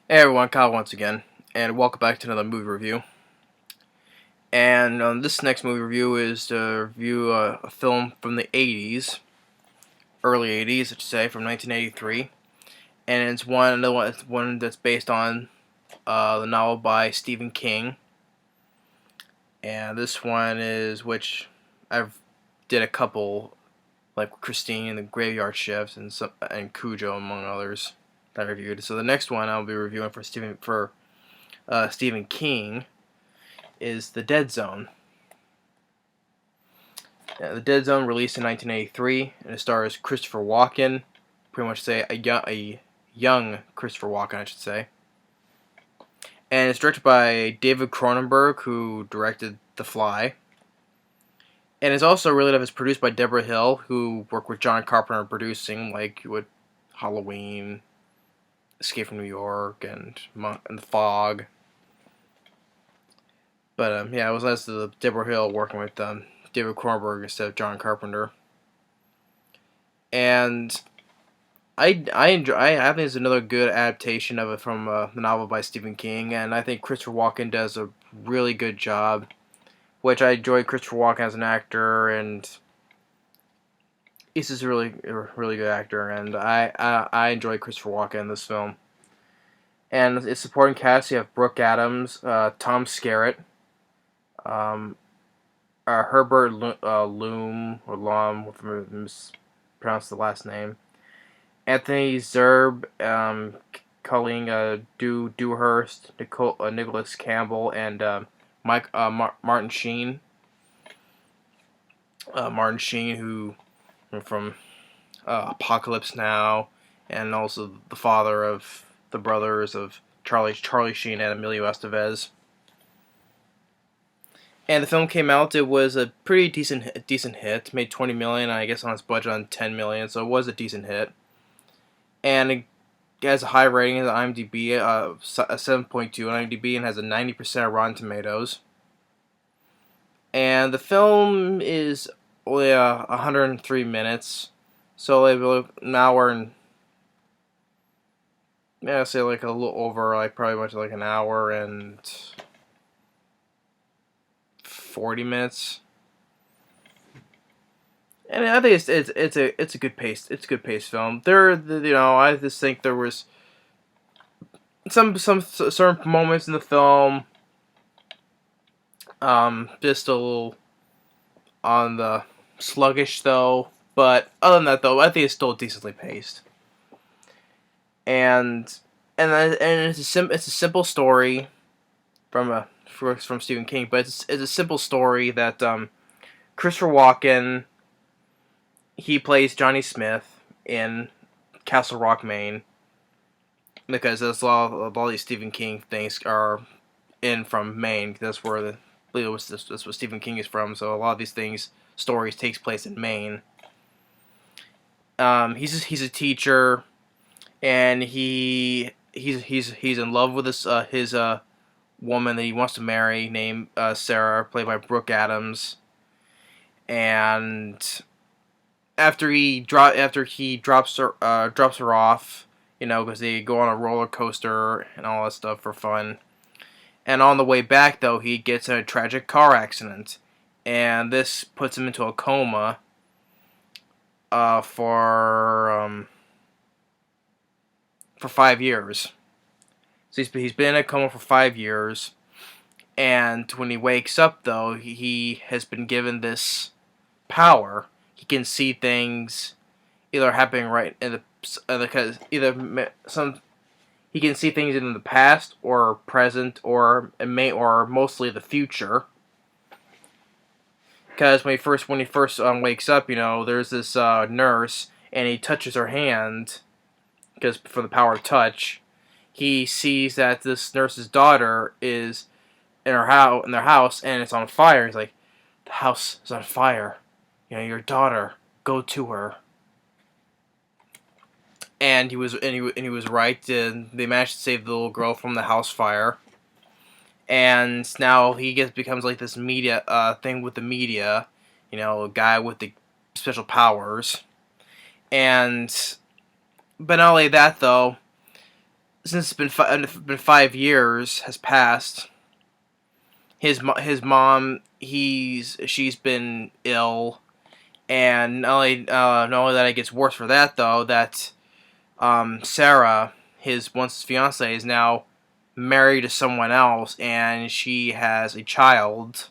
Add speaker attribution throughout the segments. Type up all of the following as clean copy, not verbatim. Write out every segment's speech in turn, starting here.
Speaker 1: Hey everyone, Kyle once again, and welcome back to another movie review. And this next movie review is to review a film from the 80s, early 80s, I should say, from 1983. And it's one that's based on the novel by Stephen King. And this one is, which I've did a couple, like Christine and the Graveyard Shift and Cujo, among others, that I reviewed. So the next one I'll be reviewing for Stephen King is The Dead Zone. The Dead Zone released in 1983, and it stars Christopher Walken, pretty much say a young Christopher Walken, I should say. And it's directed by David Cronenberg, who directed The Fly. And it's also really it's produced by Deborah Hill, who worked with John Carpenter producing, like with Halloween, Escape from New York, and The Fog. But yeah, it was nice to Deborah Hill working with David Cronenberg instead of John Carpenter. And I think it's another good adaptation of it from the novel by Stephen King, and I think Christopher Walken does a really good job. Which I enjoy Christopher Walken as an actor, and he's just a really good actor, and I enjoy Christopher Walken in this film. And its supporting cast, you have Brooke Adams, Tom Skerritt, um, Herbert Loom or Lom, if I mispronounce the last name. Anthony Zerbe, Colleen Dewhurst, Nicholas Campbell, and Martin Sheen. Martin Sheen, who from Apocalypse Now, and also the father of the brothers of Charlie Sheen and Emilio Estevez. And the film came out. It was a pretty decent hit. Made 20 million, I guess, on its budget on 10 million, so it was a decent hit. And it has a high rating at IMDb, a 7.2 on IMDb, and has a 90% Rotten Tomatoes. And the film is only 103 minutes, so an hour and say like a little over, like probably much like an hour and 40 minutes. And I think it's a good paced film. I just think there was some certain moments in the film, just a little on the sluggish though. But other than that though, I think it's still decently paced. And it's a simple story from Stephen King, but it's a simple story that Christopher Walken, he plays Johnny Smith in Castle Rock, Maine, because that's all these Stephen King things are in from Maine. That's where that's what Stephen King is from. So a lot of these stories takes place in Maine. He's a teacher, and he's in love with his woman that he wants to marry, named Sarah, played by Brooke Adams. And after he drops her off, because they go on a roller coaster and all that stuff for fun. And on the way back, though, he gets in a tragic car accident, and this puts him into a coma for 5 years. So he's been in a coma for 5 years, and when he wakes up, though, he has been given this power. He can see things either happening right in because he can see things in the past or present or mostly the future. Because when he first wakes up, there's this nurse, and he touches her hand because for the power of touch. He sees that this nurse's daughter is in their house, and it's on fire. He's like, the house is on fire. Your daughter. Go to her. And he was right. And they managed to save the little girl from the house fire. And now he becomes like this media thing with the media. A guy with the special powers. But not only that though. since it's been 5 years has passed. His mom she's been ill, and not only that, it gets worse for that though. That Sarah, his once fiance, is now married to someone else, and she has a child.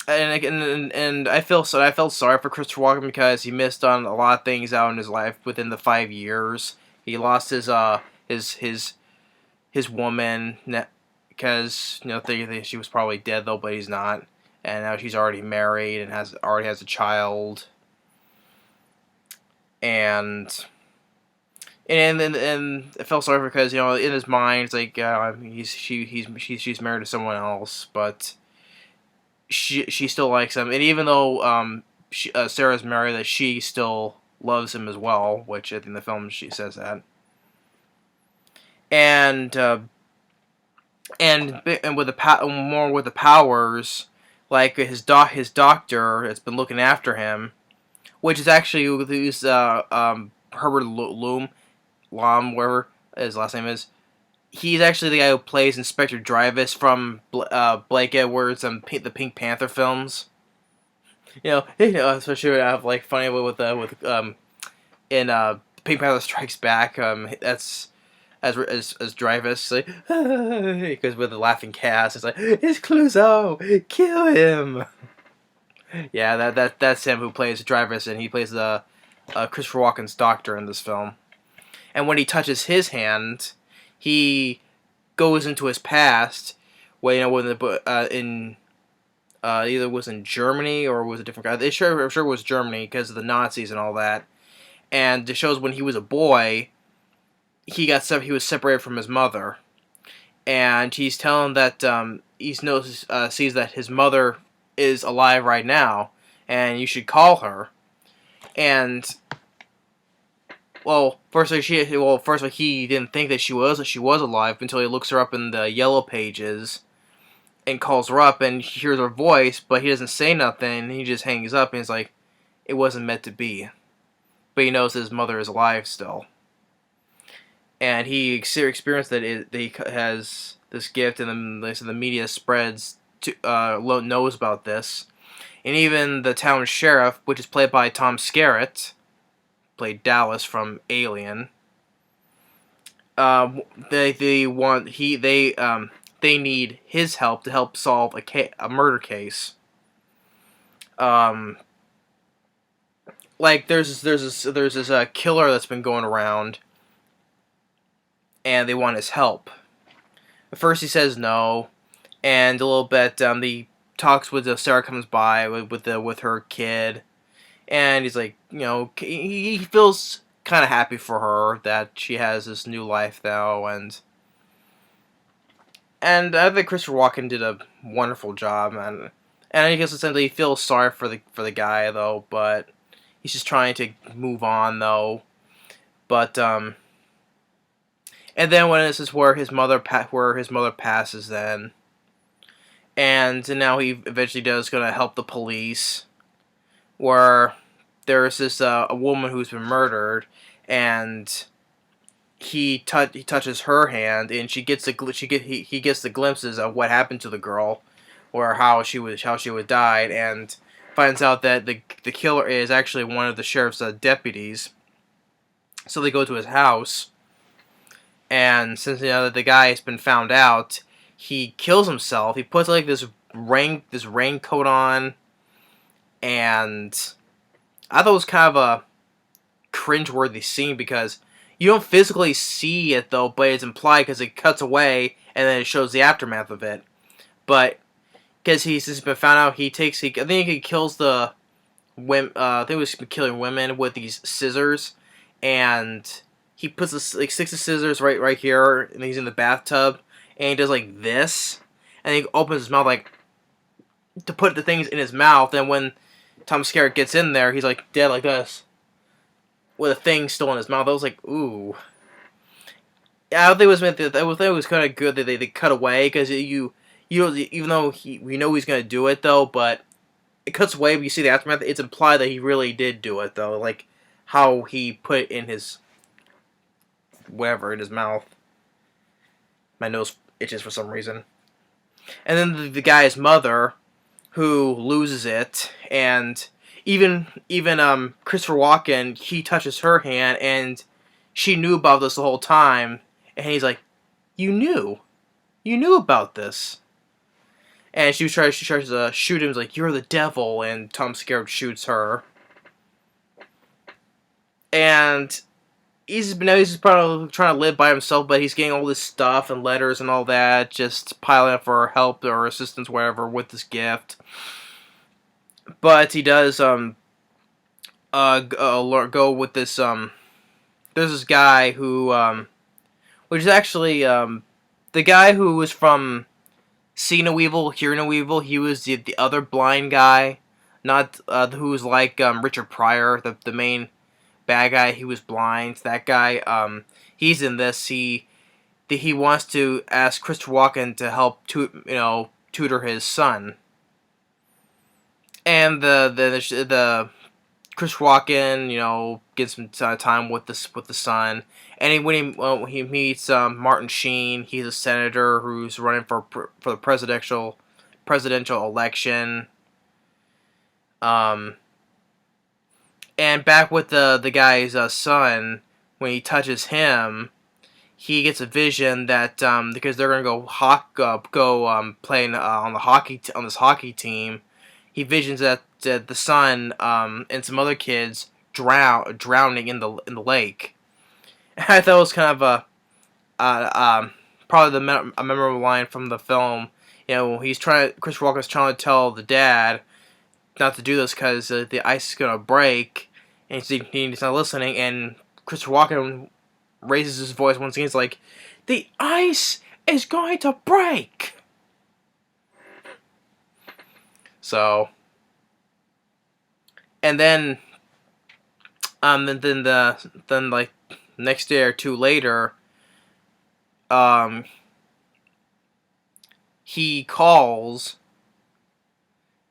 Speaker 1: And I felt sorry for Christopher Walken because he missed on a lot of things out in his life within the 5 years. He lost his woman because they she was probably dead though, but he's not, and now she's already married and already has a child, and and I felt sorry for because in his mind it's like she's married to someone else, but she still likes him, and even though Sarah's married, that she still loves him as well, which I think in the film she says that, and and with more with the powers, like his doctor that's been looking after him, which is actually who's Herbert Lom, whatever his last name is. He's actually the guy who plays Inspector Dreyvis from Blake Edwards and the Pink Panther films. Especially when I have like funny with in Pink Panther Strikes Back. That's as Dreyvis, like, because with the laughing cast, it's like, it's Clouseau, kill him. Yeah, that's him who plays Dreyvis, and he plays the Christopher Walken's doctor in this film. And when he touches his hand, he goes into his past. When in either was in Germany or was a different guy. I'm sure it was Germany because of the Nazis and all that. And it shows when he was a boy, he was separated from his mother, and he's telling that sees that his mother is alive right now, and you should call her. And first he didn't think that she was alive until he looks her up in the yellow pages and calls her up, and he hears her voice, but he doesn't say nothing. He just hangs up, and he's like, it wasn't meant to be. But he knows his mother is alive still. And he experienced that he has this gift, and the media spreads knows about this, and even the town sheriff, which is played by Tom Skerritt, played Dallas from Alien. They need his help to help solve a murder case. Like there's this killer that's been going around, and they want his help. At first he says no, and a little bit he talks with Sarah comes by with her kid, and he's like, he feels kind of happy for her that she has this new life now, and I think Christopher Walken did a wonderful job, and I guess essentially he feels sorry for the guy though, but he's just trying to move on though, but and then when this is where his mother passes then, and now he eventually gonna help the police, where there's this a woman who's been murdered, and he touches her hand, and he gets the glimpses of what happened to the girl, or how she would died, and finds out that the killer is actually one of the sheriff's deputies. So they go to his house. And since that the guy has been found out, he kills himself. He puts like this raincoat on, and I thought it was kind of a cringeworthy scene because you don't physically see it though, but it's implied because it cuts away and then it shows the aftermath of it. But because he's been found out, I think he kills the women. I think he was killing women with these scissors, and he puts sticks the scissors right here, and he's in the bathtub, and he does like this, and he opens his mouth like to put the things in his mouth, and when Tom Skerritt gets in there, he's like dead like this, with a thing still in his mouth. I was like, ooh. Yeah, I think it was kind of good that they cut away, because even though we know he's gonna do it though, but it cuts away. But you see the aftermath. It's implied that he really did do it though, like how he put it in his whatever in his mouth. My nose itches for some reason. And then the guy's mother, who loses it, and even Christopher Walken, he touches her hand, and she knew about this the whole time, and he's like, "You knew about this." And she tries to shoot him, like, "You're the devil," and Tom Skerritt shoots her. And he's probably trying to live by himself, but he's getting all this stuff and letters and all that, just piling up for help or assistance, whatever, with this gift. But he does go with this there's this guy who which is actually the guy who was from See No Evil, Hear No Evil. He was the other blind guy, not who was like Richard Pryor, the main bad guy. He was blind. That guy, he's in this. He wants to ask Christopher Walken to help tutor his son. And the Christopher Walken, gets some time with the son. And when he meets Martin Sheen, he's a senator who's running for the presidential election. And back with the guy's son, when he touches him, he gets a vision that because they're gonna go playing on this hockey team, he visions that the son and some other kids drowning in the lake. And I thought it was kind of probably a memorable line from the film. Chris Walken's trying to tell the dad not to do this because the ice is gonna break, and he's not listening. And Christopher Walken raises his voice once again. He's like, "The ice is going to break." So, and then, then like next day or two later, he calls,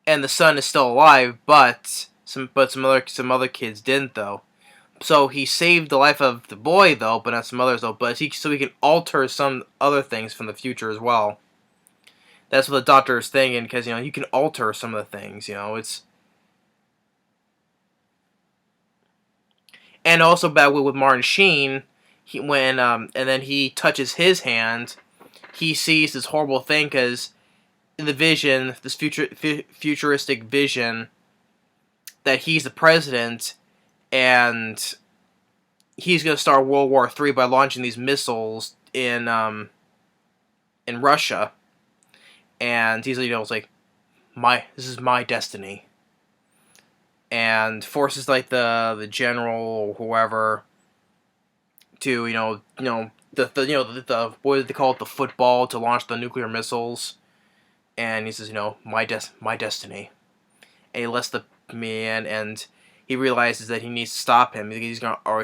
Speaker 1: and the son is still alive, but some other kids didn't though. So he saved the life of the boy though, but not some others though. But so he can alter some other things from the future as well. That's what the doctor is thinking, because you can alter some of the things. It's. And also back with Martin Sheen, and then he touches his hand, he sees this horrible thing, because in the vision, this futuristic vision, that he's the president, and he's going to start World War III by launching these missiles in Russia. And he's it's like, this is my destiny. And forces like the general or whoever to the what did they call it, the football, to launch the nuclear missiles. And he says, my destiny. And he lets the man, and he realizes that he needs to stop him, because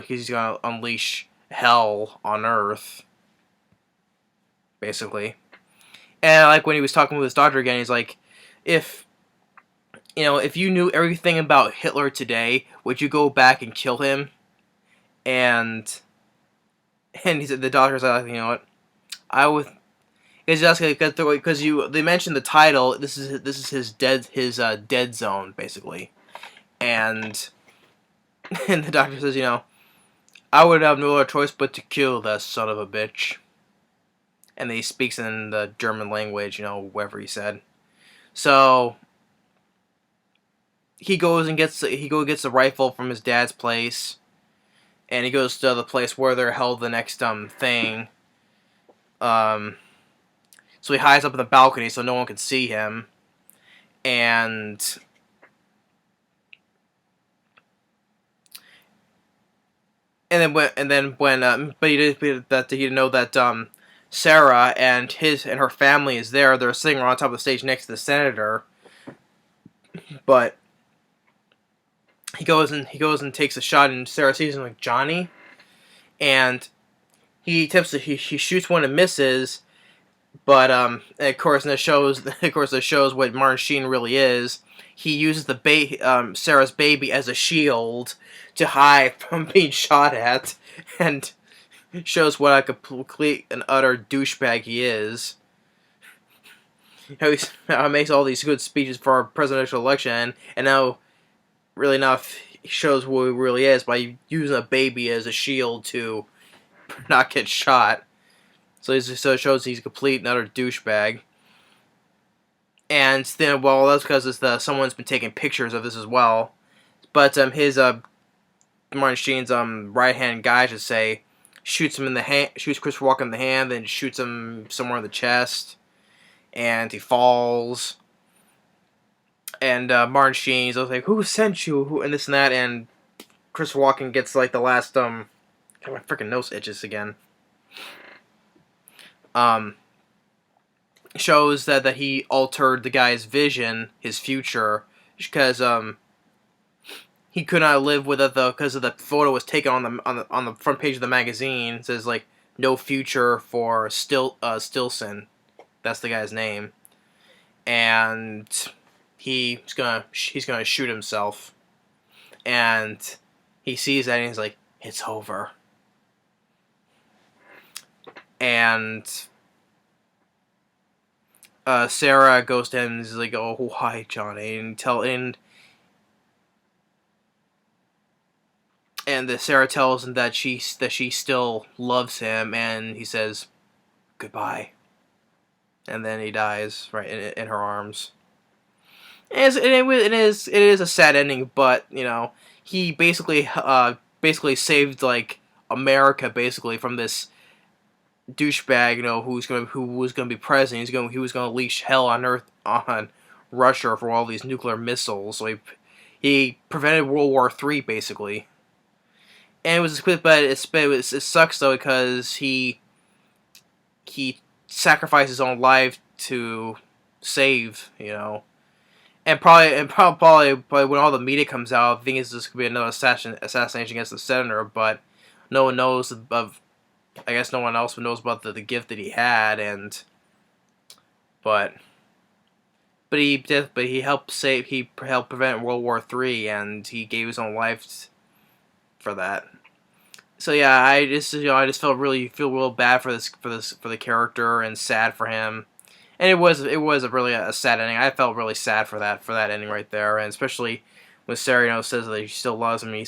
Speaker 1: he's gonna unleash hell on Earth, basically. And like when he was talking with his doctor again, he's like, if you knew everything about Hitler today, would you go back and kill him? And he said, the doctor's like, you know what, I would. He's asking because they mentioned the title. This is his dead zone, basically. And the doctor says, I would have no other choice but to kill that son of a bitch. And then he speaks in the German language, whatever he said. So he goes and gets a rifle from his dad's place, and he goes to the place where they're held the next thing. So he hides up in the balcony so no one can see him, and then when but he didn't know that Sarah and her family is there. They're sitting on top of the stage next to the senator. But he goes and takes a shot, and Sarah sees him like, "Johnny," and he shoots one and misses. But of course, that shows what Martin Sheen really is. He uses Sarah's baby as a shield to hide from being shot at, and shows what a complete and utter douchebag he is. How he makes all these good speeches for our presidential election, and now, really enough, he shows who he really is by using a baby as a shield to not get shot. So it shows he's a complete and utter douchebag. And then, well, that's because someone's been taking pictures of this as well. But his Martin Sheen's right hand guy, I should say, shoots him in the hand, shoots Christopher Walken in the hand, then shoots him somewhere in the chest, and he falls. And Martin Sheen's like, "Who sent you?" Who and this and that, and Christopher Walken gets like the last God, my freaking nose itches again. Shows that he altered the guy's vision, his future, because he could not live with it though because of the photo was taken on the front page of the magazine. It says like no future for Stilson. That's the guy's name, and he's gonna shoot himself, and he sees that and he's like, it's over. And Sarah goes to him and is like, "Oh, hi, Johnny," and Sarah tells him that she still loves him, and he says goodbye, and then he dies right in her arms. It is a sad ending, but you know he basically saved like America basically from this douchebag, you know, who was gonna be president. He was gonna unleash hell on earth on Russia for all these nuclear missiles. So he prevented World War III basically. And it sucks though because he sacrificed his own life to save, you know. And probably when all the media comes out, I think it's just gonna be another assassination against the senator. But no one knows of. I guess no one else knows about the gift that he had, and but he helped prevent World War III, and he gave his own life for that. So yeah, I just feel real bad for the character and sad for him. And it was really a sad ending. I felt really sad for that ending right there, and especially when Sarah, you know, says that she still loves him. He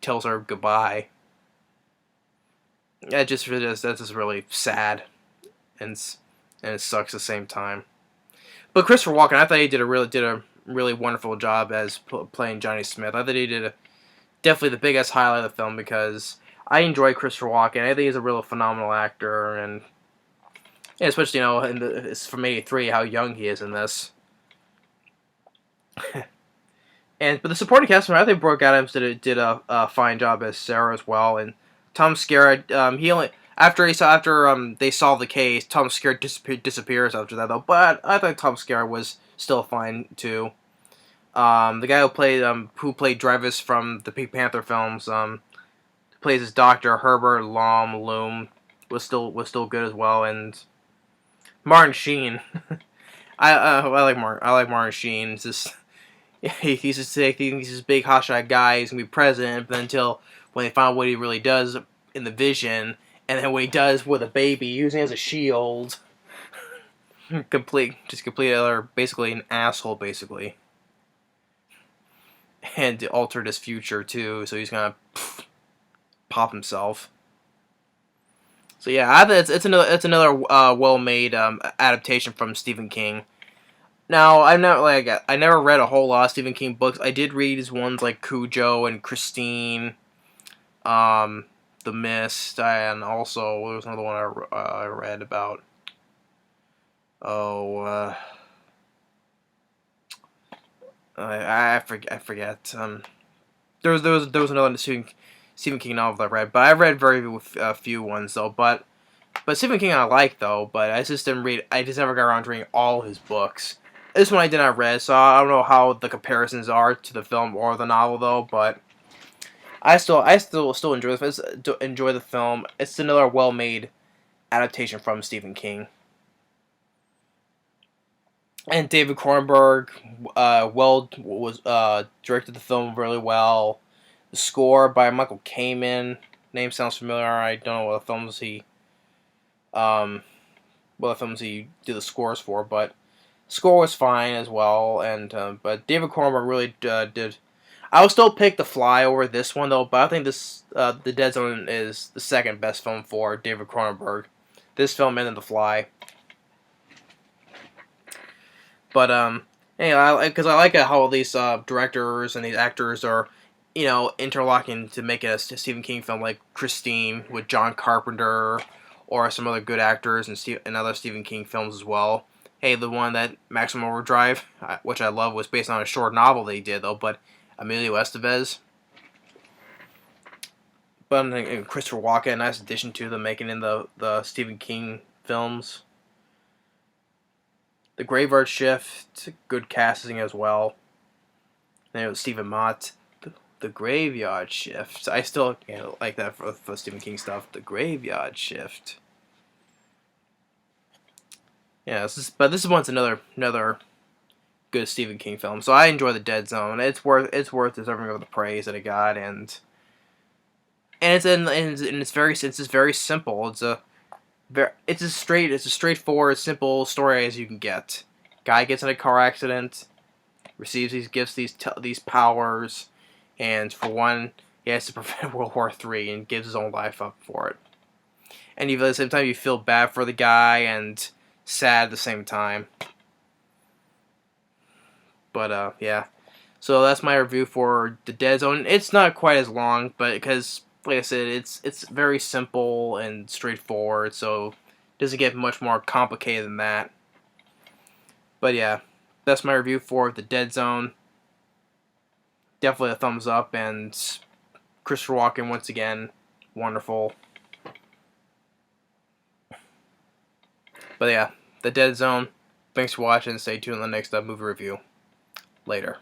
Speaker 1: tells her goodbye. That's just really sad, and it sucks at the same time. But Christopher Walken, I thought he did a really wonderful job as playing Johnny Smith. I thought he did definitely the biggest highlight of the film because I enjoy Christopher Walken. I think he's a real phenomenal actor, and especially, you know, it's from '83 how young he is in this. But the supporting cast, I think Brooke Adams did a fine job as Sarah as well, and Tom Skerritt, after they solved the case, Tom Skerritt disappears after that though. But I thought Tom Skerritt was still fine too. The guy who played Drevis from the Pink Panther films, plays his doctor Herbert Loom was still good as well, and Martin Sheen. I like Martin Sheen. It's just he's this big hotshot guy. He's gonna be president, but until when they find out what he really does in the vision, and then what he does with a baby, using it as a shield, basically an asshole, basically, and altered his future too. So he's gonna pop himself. So yeah, I think it's another well-made adaptation from Stephen King. Now I never read a whole lot of Stephen King books. I did read his ones like Cujo and Christine. The Mist, and also there was another one I read about. I forget. There was another Stephen King novel that I read, but I read very few ones though. But Stephen King I like though, but I just didn't read. I just never got around to reading all his books. This one I did not read, so I don't know how the comparisons are to the film or the novel though, but I still enjoy the film. It's another well-made adaptation from Stephen King. And David Cronenberg directed the film really well. The score by Michael Kamen name sounds familiar. I don't know um what films he did the scores for, but score was fine as well. And but David Cronenberg really did. I would still pick The Fly over this one though, but I think The Dead Zone is the second best film for David Cronenberg. This film and then The Fly. But anyway, because I like how these directors and these actors are, interlocking to make a Stephen King film like Christine with John Carpenter, or some other good actors in other Stephen King films as well. Hey, the one that Maximum Overdrive, which I love, was based on a short novel they did though, but Emilio Estevez. But and Christopher Walken, nice addition to them making in the Stephen King films. The Graveyard Shift, good casting as well. And it was Stephen Mott. The Graveyard Shift. I still like that for Stephen King stuff. The Graveyard Shift. Yeah, but this one's another good Stephen King film. So I enjoy The Dead Zone. It's worth deserving of the praise that it got, and it's very simple. It's a straightforward, simple story as you can get. Guy gets in a car accident, receives these gifts, these powers, and for one, he has to prevent World War III and gives his own life up for it. And even at the same time, you feel bad for the guy and sad at the same time. But yeah. So that's my review for The Dead Zone. It's not quite as long, but because, like I said, it's very simple and straightforward, so it doesn't get much more complicated than that. But yeah, that's my review for The Dead Zone. Definitely a thumbs up, and Christopher Walken, once again, wonderful. But yeah, The Dead Zone. Thanks for watching. Stay tuned on the next movie review. Later.